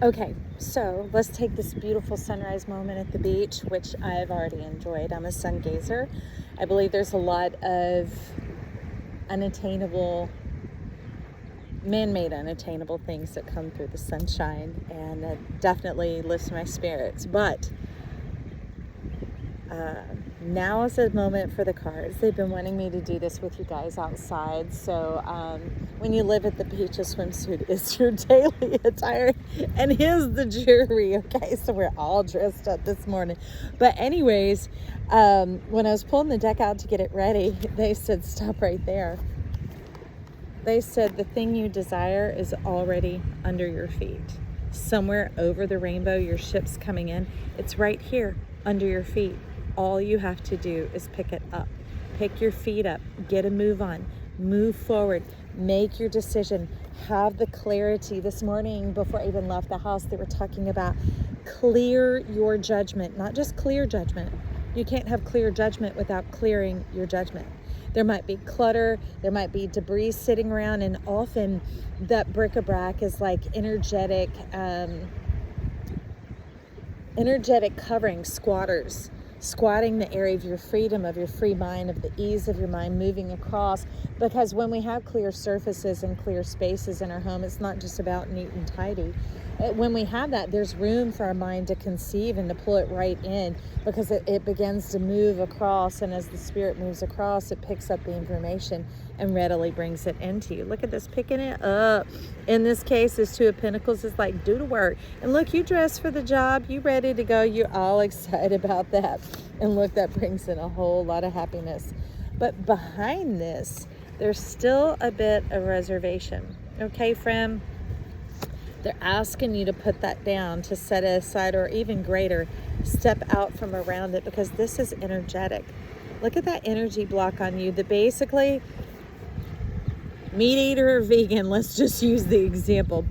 Okay, so let's take this beautiful sunrise moment at the beach, which I've already enjoyed. I'm a sun gazer. I believe there's a lot of unattainable, man-made unattainable things that come through the sunshine, and it definitely lifts my spirits. But now is the moment for the cards. They've been wanting me to do this with you guys outside. So when you live at the beach, a swimsuit is your daily attire. And here's the jewelry, okay? So we're all dressed up this morning. But anyways, when I was pulling the deck out to get it ready, they said, stop right there. They said the thing you desire is already under your feet. Somewhere over the rainbow, your ship's coming in. It's right here under your feet. All you have to do is pick it up. Pick your feet up. Get a move on. Move forward. Make your decision. Have the clarity. This morning, before I even left the house, they were talking about clear your judgment. Not just clear judgment. You can't have clear judgment without clearing your judgment. There might be clutter. There might be debris sitting around. And often that bric-a-brac is like energetic covering, squatting the area of your freedom, of your free mind, of the ease of your mind moving across. Because when we have clear surfaces and clear spaces in our home, it's not just about neat and tidy. When we have that, there's room for our mind to conceive and to pull it right in, because it begins to move across, and as the spirit moves across, it picks up the information and readily brings it into you. Look at this, picking it up. In this case, this Two of Pentacles is like, do the work. And look, you dressed for the job, you ready to go, you're all excited about that. And look, that brings in a whole lot of happiness. But behind this, there's still a bit of reservation. Okay, friend? They're asking you to put that down, to set it aside, or even greater, step out from around it, because this is energetic. Look at that energy block on you that basically, meat eater or vegan, let's just use the example.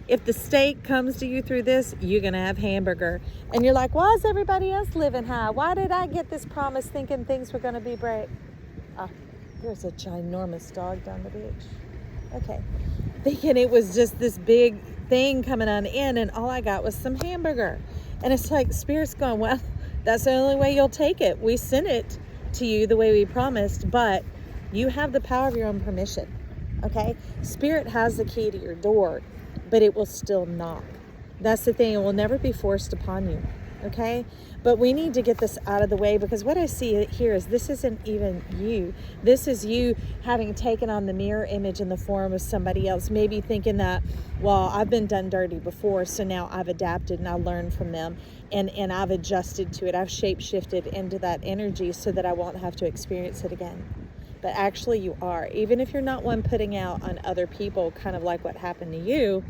If the steak comes to you through this, you're going to have hamburger. And you're like, why is everybody else living high? Why did I get this promise thinking things were going to be great? There's a ginormous dog down the beach. Okay. Thinking it was just this big thing coming on in, and all I got was some hamburger. And it's like Spirit's going, well, that's the only way you'll take it. We sent it to you the way we promised, but you have the power of your own permission. Okay? Spirit has the key to your door, but it will still knock. That's the thing. It will never be forced upon you. Okay? But we need to get this out of the way, because what I see here is this isn't even you. This is you having taken on the mirror image in the form of somebody else. Maybe thinking that, well, I've been done dirty before, so now I've adapted and I learned from them, and I've adjusted to it. I've shape-shifted into that energy so that I won't have to experience it again. But actually you are. Even if you're not one putting out on other people, kind of like what happened to you,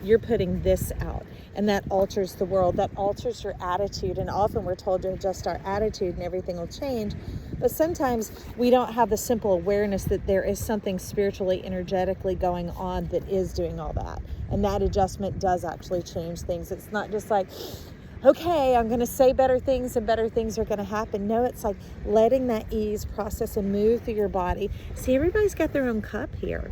you're putting this out, and that alters the world. That alters your attitude, and often we're told to adjust our attitude and everything will change. But sometimes we don't have the simple awareness that there is something spiritually, energetically going on that is doing all that, and that adjustment does actually change things. It's not just like, okay, I'm going to say better things and better things are going to happen. No, it's like letting that ease process and move through your body. See, everybody's got their own cup here.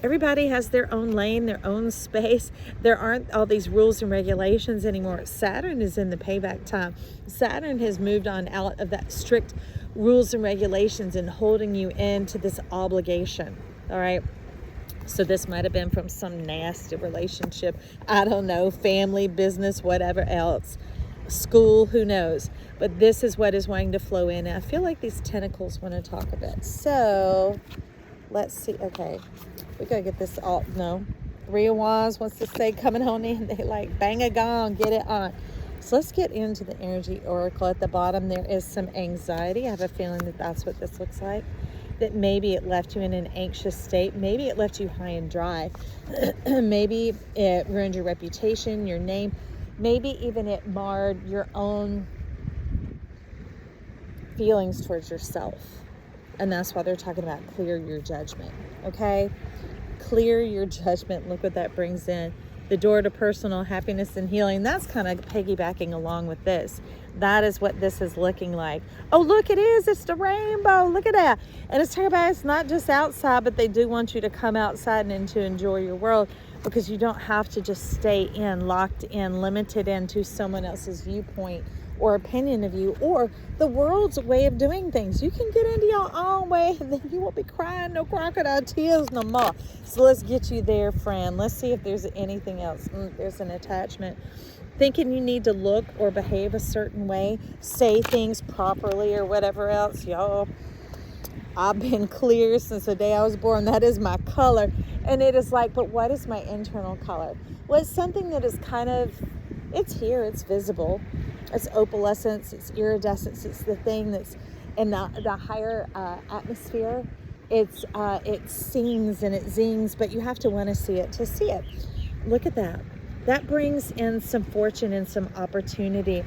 Everybody has their own lane, their own space. There aren't all these rules and regulations anymore. Saturn is in the payback time. Saturn has moved on out of that strict rules and regulations and holding you into this obligation. All right. So this might have been from some nasty relationship. I don't know, family, business, whatever else. School, who knows? But this is what is wanting to flow in. And I feel like these tentacles want to talk a bit. So let's see. Okay. We gotta get this all. No, Three of Wands wants to say coming on in. They like bang a gong, get it on. So let's get into the energy oracle. At the bottom there is some anxiety. I have a feeling that that's what this looks like. That maybe it left you in an anxious state. Maybe it left you high and dry. Maybe it ruined your reputation, your name. Maybe even it marred your own feelings towards yourself. And that's why they're talking about clear your judgment. Okay? Clear your judgment. Look what that brings in. The door to personal happiness and healing. That's kind of piggybacking along with this. That is what this is looking like. Oh, look, it is. It's the rainbow. Look at that. And it's talking about it's not just outside, but they do want you to come outside and to enjoy your world. because you don't have to just stay in, locked in, limited into someone else's viewpoint or opinion of you, or the world's way of doing things. You can get into your own way, and then you won't be crying no crocodile tears no more. So let's get you there, friend. Let's see if there's anything else. There's an attachment. Thinking you need to look or behave a certain way, say things properly or whatever else. Y'all, I've been clear since the day I was born. That is my color. And it is like, but what is my internal color? Well, it's something that is kind of, it's here, it's visible. It's opalescence, it's iridescence, it's the thing that's in the higher atmosphere. It sings and it zings, but you have to want to see it to see it. Look at that. That brings in some fortune and some opportunity.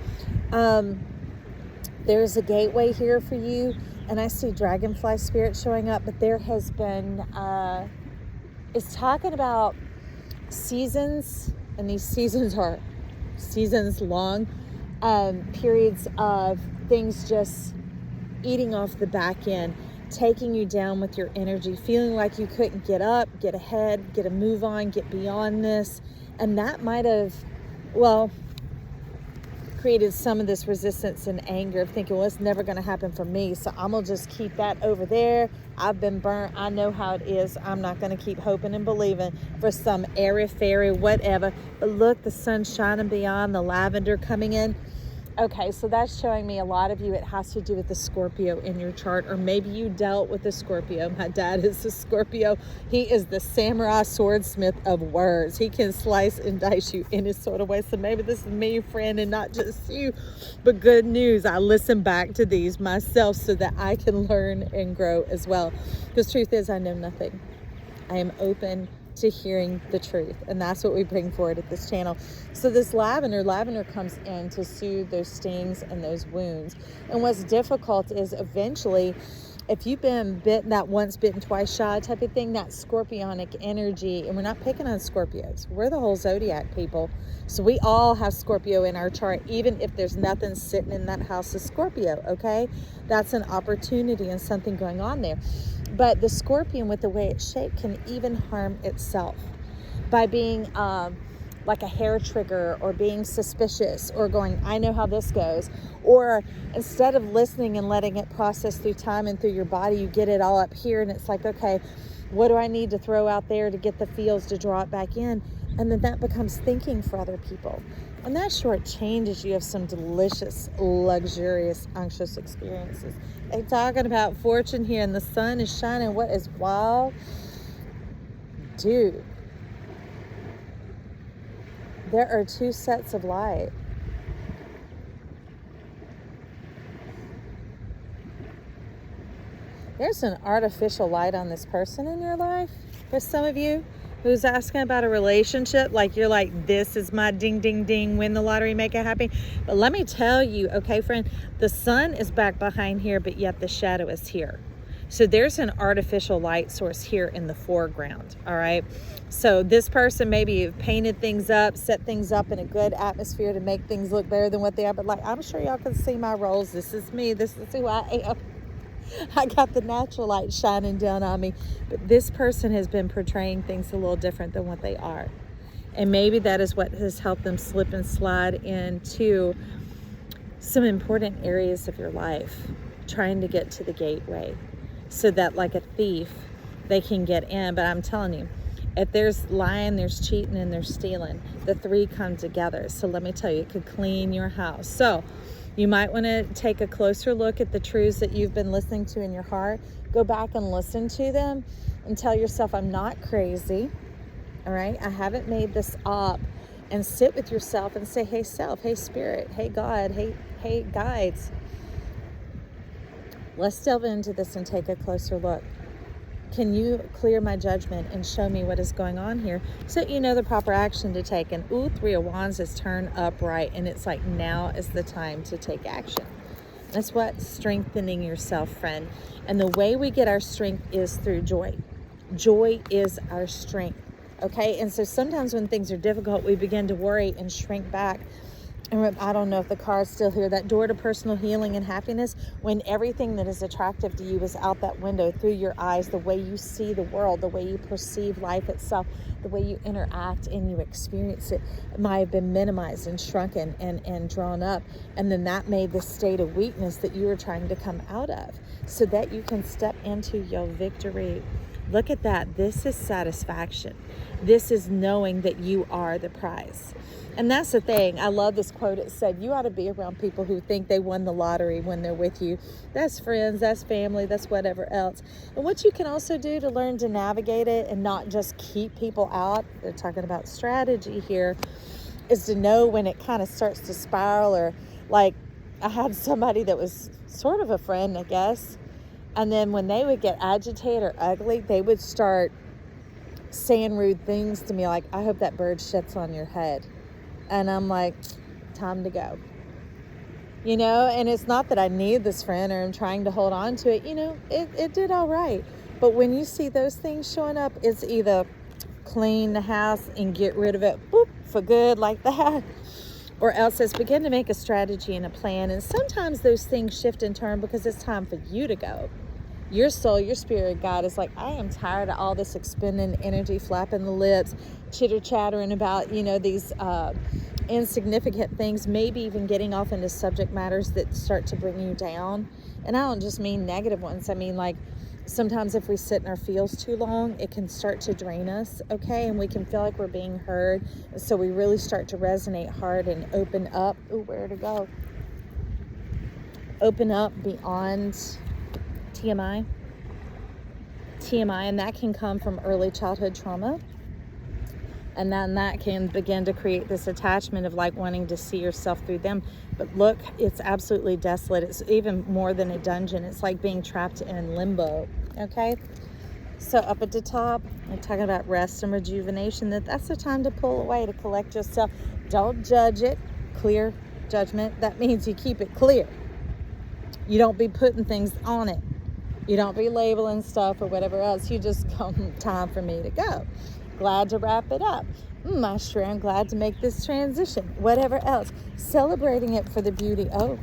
There's a gateway here for you, and I see dragonfly spirit showing up, but there has been, it's talking about seasons, and these seasons are seasons long. Periods of things just eating off the back end, taking you down with your energy, feeling like you couldn't get up, get ahead, get a move on, get beyond this. And that might have, well, created some of this resistance and anger of thinking, well, it's never going to happen for me, so I'm going to just keep that over there. I've been burnt. I know how it is. I'm not going to keep hoping and believing for some airy-fairy whatever. But look, the sun's shining beyond, the lavender coming in. Okay, so that's showing me a lot of you, it has to do with the Scorpio in your chart, or maybe you dealt with the Scorpio. My dad is a Scorpio. He is the samurai swordsmith of words. He can slice and dice you in his sort of way. So maybe this is me, friend, and not just you. But good news, I listen back to these myself so that I can learn and grow as well. Because truth is, I know nothing. I am open to hearing the truth, and that's what we bring forward at this channel. So this lavender comes in to soothe those stings and those wounds. And what's difficult is eventually, if you've been bitten, that once bitten twice shy type of thing, that scorpionic energy, and we're not picking on Scorpios, we're the whole zodiac people, so we all have Scorpio in our chart, even if there's nothing sitting in that house of Scorpio. Okay, that's an opportunity and something going on there. But the scorpion, with the way it's shaped, can even harm itself by being like a hair trigger, or being suspicious, or going, I know how this goes. Or instead of listening and letting it process through time and through your body, you get it all up here, and it's like, okay, what do I need to throw out there to get the feels to draw it back in? And then that becomes thinking for other people. And that short changes you of some delicious, luxurious, unctuous experiences. They're talking about fortune here, and the sun is shining. What is wild? Dude, there are two sets of light. There's an artificial light on this person in your life. For some of you who's asking about a relationship, like you're like, this is my ding, ding, ding, win the lottery, make it happen. But let me tell you, okay, friend, the sun is back behind here, but yet the shadow is here. So there's an artificial light source here in the foreground, all right? So this person maybe painted things up, set things up in a good atmosphere to make things look better than what they are. But like, I'm sure y'all can see my roles. This is me. This is who I am. I got the natural light shining down on me. But this person has been portraying things a little different than what they are. And maybe that is what has helped them slip and slide into some important areas of your life, trying to get to the gateway so that, like a thief, they can get in. But I'm telling you, if there's lying, there's cheating, and there's stealing, the three come together. So let me tell you, it could clean your house. So you might want to take a closer look at the truths that you've been listening to in your heart. Go back and listen to them and tell yourself, I'm not crazy. All right, I haven't made this up. And sit with yourself and say, hey self, hey spirit, hey God, hey guides. Let's delve into this and take a closer look. Can you clear my judgment and show me what is going on here so that you know the proper action to take? And ooh, Three of Wands is turned upright, and it's like, now is the time to take action. That's what strengthening yourself, friend. And the way we get our strength is through joy. Joy is our strength, okay? And so sometimes when things are difficult, we begin to worry and shrink back. And I don't know if the car is still here, that door to personal healing and happiness, when everything that is attractive to you is out that window through your eyes, the way you see the world, the way you perceive life itself, the way you interact and you experience it might have been minimized and shrunken and drawn up. And then that made the state of weakness that you were trying to come out of so that you can step into your victory. Look at that. This is satisfaction. This is knowing that you are the prize. And that's the thing. I love this quote. It said, you ought to be around people who think they won the lottery when they're with you. That's friends, that's family, that's whatever else. And what you can also do to learn to navigate it and not just keep people out, they're talking about strategy here, is to know when it kind of starts to spiral. Or like I had somebody that was sort of a friend, I guess. And then when they would get agitated or ugly, they would start saying rude things to me like, I hope that bird shits on your head. And I'm like, time to go. You know, and it's not that I need this friend or I'm trying to hold on to it. You know, it did all right. But when you see those things showing up, it's either clean the house and get rid of it, boop, for good like that. Or else it's begin to make a strategy and a plan. And sometimes those things shift and turn because it's time for you to go. Your soul, your spirit guide is like, I am tired of all this expending energy, flapping the lips, chitter-chattering about, you know, these insignificant things, maybe even getting off into subject matters that start to bring you down. And I don't just mean negative ones. I mean, like, sometimes if we sit in our feels too long, it can start to drain us, okay? And we can feel like we're being heard. So we really start to resonate hard and open up. Ooh, where to go? Open up beyond TMI, and that can come from early childhood trauma. And then that can begin to create this attachment of like wanting to see yourself through them. But look, it's absolutely desolate. It's even more than a dungeon. It's like being trapped in limbo, okay? So up at the top, I'm talking about rest and rejuvenation, that's the time to pull away, to collect yourself. Don't judge it. Clear judgment. That means you keep it clear. You don't be putting things on it. You don't be labeling stuff or whatever else. You just come, time for me to go. Glad to wrap it up. I sure am glad to make this transition. Whatever else. Celebrating it for the beauty. Oh,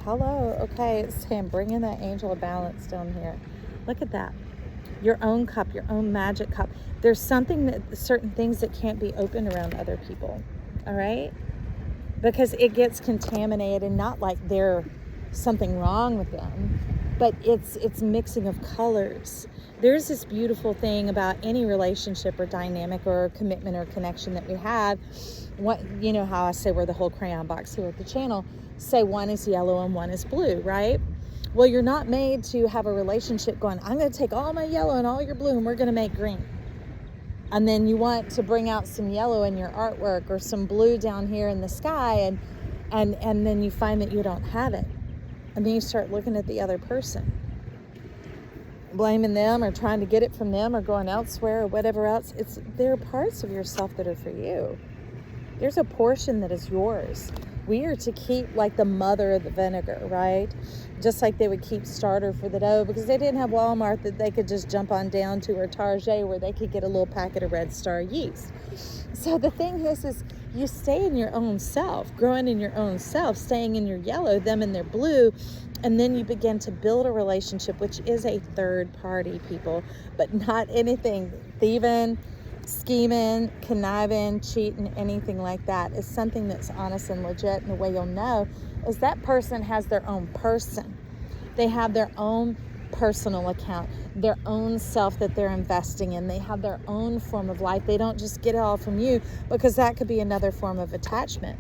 hello. Okay, it's him bringing that angel of balance down here. Look at that. Your own cup, your own magic cup. There's certain things that can't be opened around other people. All right? Because it gets contaminated, not like there's something wrong with them, but it's mixing of colors. There's this beautiful thing about any relationship or dynamic or commitment or connection that we have. What, you know how I say we're the whole crayon box here at the channel, say one is yellow and one is blue, right? Well, you're not made to have a relationship going, I'm going to take all my yellow and all your blue and we're going to make green. And then you want to bring out some yellow in your artwork or some blue down here in the sky, and then you find that you don't have it. And then you start looking at the other person, blaming them or trying to get it from them or going elsewhere or whatever else. There are parts of yourself that are for you. There's a portion that is yours. We are to keep like the mother of the vinegar, right? Just like they would keep starter for the dough because they didn't have Walmart that they could just jump on down to, or Target where they could get a little packet of Red Star yeast. So the thing is you stay in your own self, growing in your own self, staying in your yellow, them in their blue, and then you begin to build a relationship, which is a third party, people, but not anything thieving, scheming, conniving, cheating, anything like that. Is something that's honest and legit. And the way you'll know is that person has their own person. They have their own personal account, their own self that they're investing in. They have their own form of life. They don't just get it all from you, because that could be another form of attachment,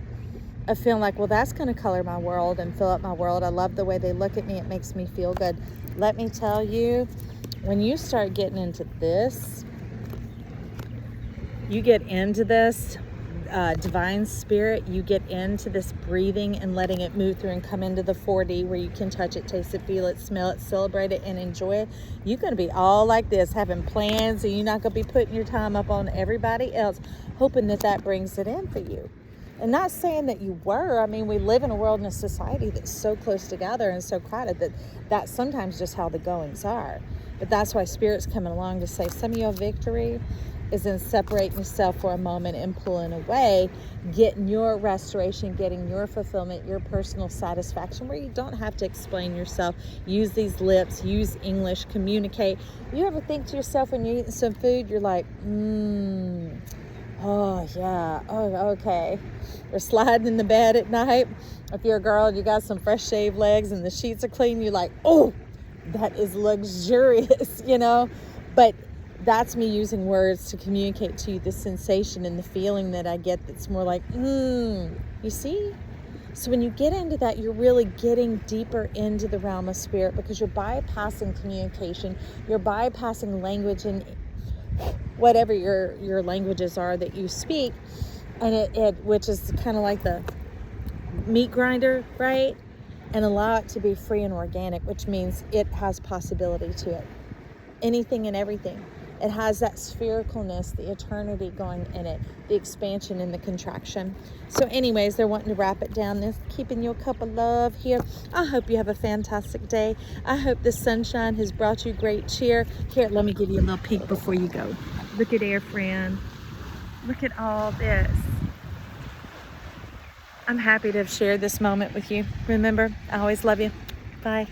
of feeling like, well, that's going to color my world and fill up my world. I love the way they look at me. It makes me feel good. Let me tell you, when you start getting into this, you get into this divine spirit, you get into this breathing and letting it move through and come into the 4D where you can touch it, taste it, feel it, smell it, celebrate it, and enjoy it. You're going to be all like this, having plans, and you're not going to be putting your time up on everybody else, hoping that brings it in for you. And not saying that you were. I mean, we live in a world and a society that's so close together and so crowded that that's sometimes just how the goings are. But that's why Spirit's coming along to say some of your victory is in separating yourself for a moment and pulling away, getting your restoration, getting your fulfillment, your personal satisfaction, where you don't have to explain yourself. Use these lips, use English, communicate. You ever think to yourself when you're eating some food, you're like, oh yeah, oh okay. Or sliding in the bed at night. If you're a girl and you got some fresh shaved legs and the sheets are clean, you're like, oh, that is luxurious, you know? But that's me using words to communicate to you the sensation and the feeling that I get that's more like, you see? So when you get into that, you're really getting deeper into the realm of spirit, because you're bypassing communication, you're bypassing language and whatever your languages are that you speak, and it which is kind of like the meat grinder, right? And allow it to be free and organic, which means it has possibility to it. Anything and everything. It has that sphericalness, the eternity going in it, the expansion and the contraction. So anyways, they're wanting to wrap it down. This keeping you a cup of love here. I hope you have a fantastic day. I hope the sunshine has brought you great cheer. Here, let me give you a little peek before you go. Look at Air Friend. Look at all this. I'm happy to have shared this moment with you. Remember, I always love you. Bye.